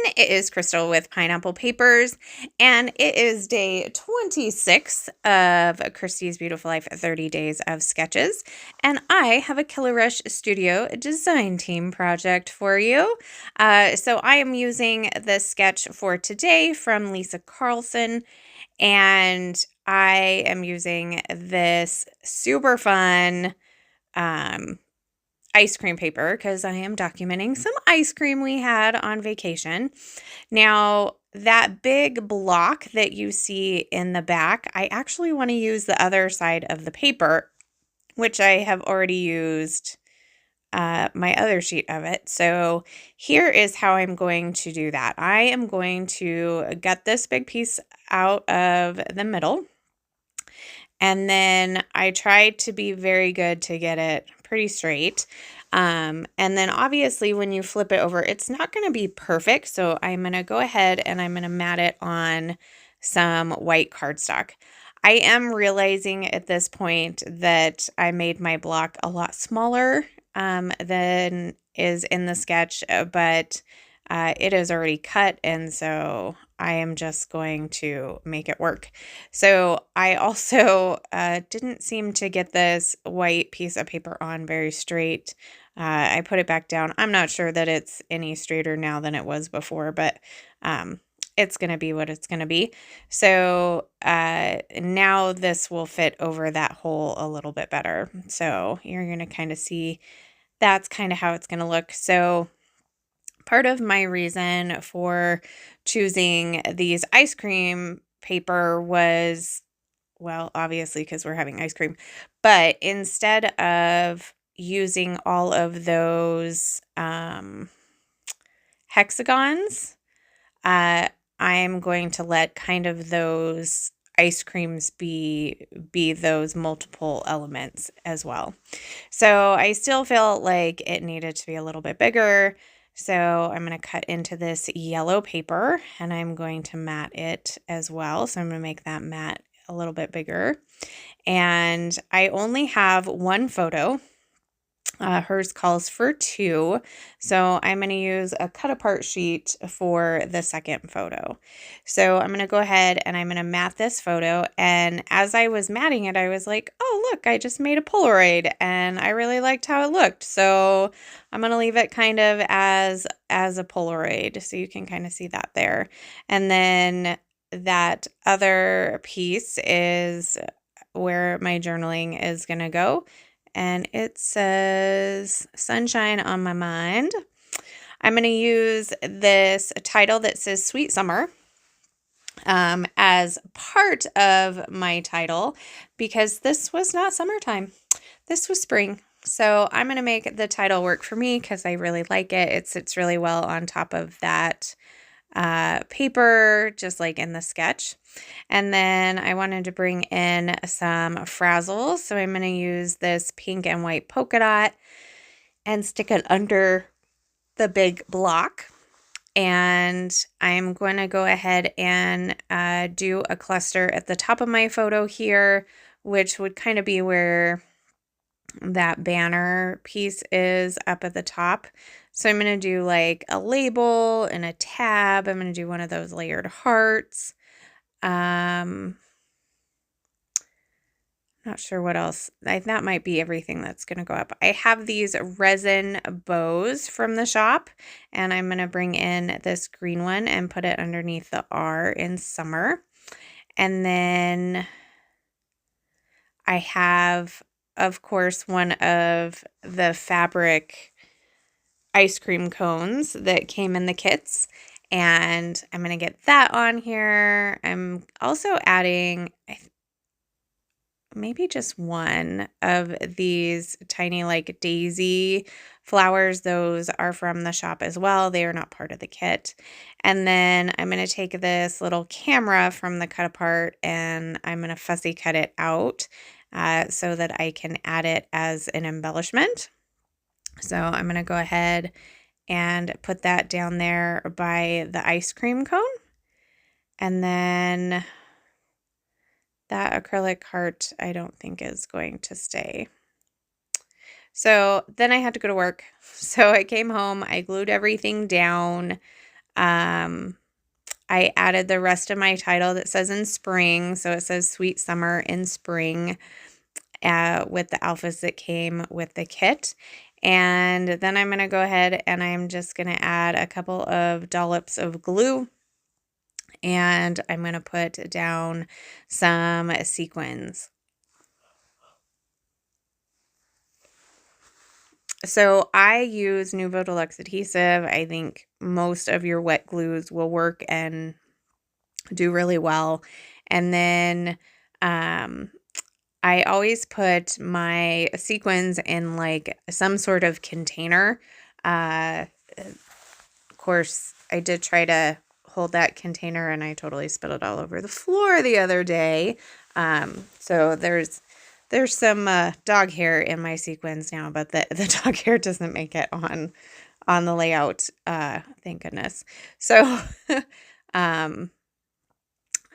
It is Crystal with Pineapple Papers, and it is day 26 of Christy's Beautiful Life 30 Days of Sketches. And I have a Killer Rush Studio design team project for you. So I am using the sketch for today from Lisa Carlson, and I am using this super fun ice cream paper because I am documenting some ice cream we had on vacation. Now, that big block that you see in the back, I actually want to use the other side of the paper, which I have already used my other sheet of it. So here is how I'm going to do that. I am going to gut this big piece out of the middle. And then I tried to be very good to get it pretty straight. And then obviously when you flip it over, it's not going to be perfect. So I'm going to go ahead and I'm going to mat it on some white cardstock. I am realizing at this point that I made my block a lot smaller than is in the sketch, but it is already cut, and so I am just going to make it work. So I also didn't seem to get this white piece of paper on very straight. I put it back down. I'm not sure that it's any straighter now than it was before, but it's going to be what it's going to be. So now this will fit over that hole a little bit better. So you're going to kind of see that's kind of how it's going to look. So part of my reason for choosing these ice cream paper was, well, obviously because we're having ice cream, but instead of using all of those hexagons, I'm going to let kind of those ice creams be those multiple elements as well. So I still felt like it needed to be a little bit bigger. So I'm going to cut into this yellow paper and I'm going to mat it as well. So I'm going to make that mat a little bit bigger. And I only have one photo. Hers calls for 2, so I'm going to use a cut apart sheet for the second photo. So I'm going to go ahead and I'm going to mat this photo, and as I was matting it, I was like, oh look, I just made a Polaroid, and I really liked how it looked, so I'm going to leave it kind of as a Polaroid, so you can kind of see that there. And then that other piece is where my journaling is going to go. And it says, Sunshine on My Mind. I'm going to use this title that says Sweet Summer as part of my title because this was not summertime. This was spring. So I'm going to make the title work for me because I really like it. It sits really well on top of that paper, just like in the sketch. And then I wanted to bring in some frazzles. So I'm going to use this pink and white polka dot and stick it under the big block. And I'm going to go ahead and do a cluster at the top of my photo here, which would kind of be where that banner piece is up at the top. So I'm going to do like a label and a tab. I'm going to do one of those layered hearts. Not sure what else. That might be everything that's going to go up. I have these resin bows from the shop, and I'm going to bring in this green one and put it underneath the R in summer. And then I have, of course, one of the fabric ice cream cones that came in the kits, and I'm going to get that on here. I'm also adding maybe just one of these tiny like daisy flowers. Those are from the shop as well. They are not part of the kit. And then I'm going to take this little camera from the cut apart and I'm going to fussy cut it out so that I can add it as an embellishment. So I'm going to go ahead and put that down there by the ice cream cone. And then that acrylic heart I don't think is going to stay. So then I had to go to work. So I came home, I glued everything down. I added the rest of my title that says in spring. So it says Sweet Summer in Spring with the alphas that came with the kit. And then I'm going to go ahead and I'm just going to add a couple of dollops of glue. And I'm going to put down some sequins. So I use Nuvo Deluxe adhesive. I think most of your wet glues will work and do really well. And then I always put my sequins in like some sort of container. Of course, I did try to hold that container and I totally spilled it all over the floor the other day. So there's some dog hair in my sequins now, but the dog hair doesn't make it on the layout. Thank goodness. So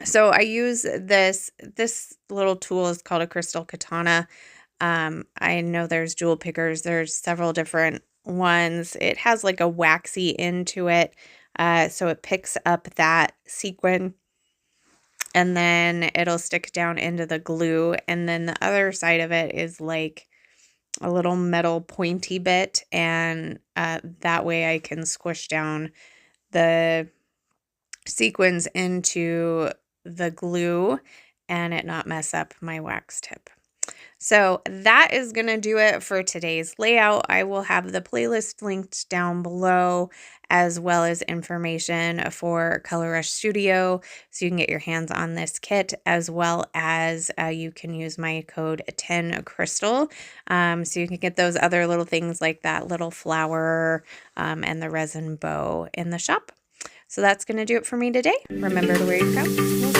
so I use this little tool is called a crystal katana. I know there's jewel pickers. There's several different ones. It has like a waxy end to it. So it picks up that sequin and then it'll stick down into the glue. And then the other side of it is like a little metal pointy bit. And that way I can squish down the sequins into the glue and it not mess up my wax tip. So that is going to do it for today's layout. I will have the playlist linked down below as well as information for Color Rush Studio so you can get your hands on this kit as well as you can use my code 10crystal so you can get those other little things like that little flower and the resin bow in the shop. So that's going to do it for me today. Remember to wear your crown.